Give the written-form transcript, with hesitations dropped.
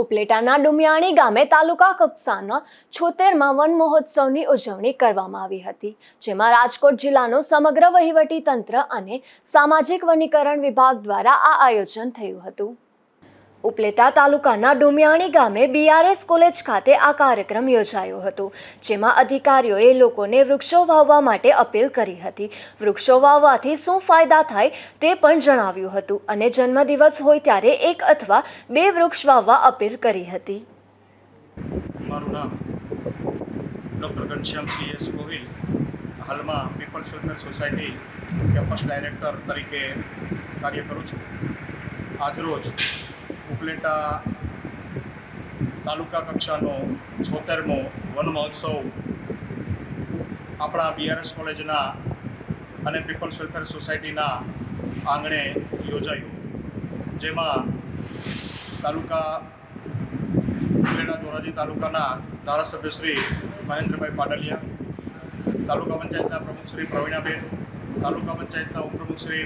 ઉપલેટાના ડુમિયાણી ગામે તાલુકા કક્ષાના 76મા વન મહોત્સવની ઉજવણી કરવામાં આવી હતી, જેમાં રાજકોટ જિલ્લાનું સમગ્ર વહીવટી તંત્ર અને સામાજિક વનીકરણ વિભાગ દ્વારા આ આયોજન થયું હતું। ઉપલેટા તાલુકાના ડુમિયાણી ગામે BRS કોલેજ ખાતે આ કાર્યક્રમ યોજાયો હતો, જેમાં અધિકારીઓએ લોકોને વૃક્ષો વાવવા માટે અપીલ કરી હતી। વૃક્ષો વાવવાથી શું ફાયદા થાય તે પણ જણાવ્યું હતું અને જન્મદિવસ હોય ત્યારે 1 અથવા 2 વૃક્ષ વાવવા અપીલ કરી હતી। મારું નામ ડૉક્ટર ઘનશ્યામ CS ગોહિલ, હાલમાં people's welfare society campus director તરીકે કાર્ય કરું છું। આજરોજ ઉપલેટા તાલુકા કક્ષાનો 76મો વન મહોત્સવ આપણા BRS કોલેજના અને પીપલ્સ વેલફેર સોસાયટીના આંગણે યોજાયો, જેમાં ઉપલેટા ધોરાજી તાલુકાના ધારાસભ્ય શ્રી મહેન્દ્રભાઈ પાડલિયા, તાલુકા પંચાયતના પ્રમુખ શ્રી પ્રવીણાબેન, તાલુકા પંચાયતના ઉપપ્રમુખ શ્રી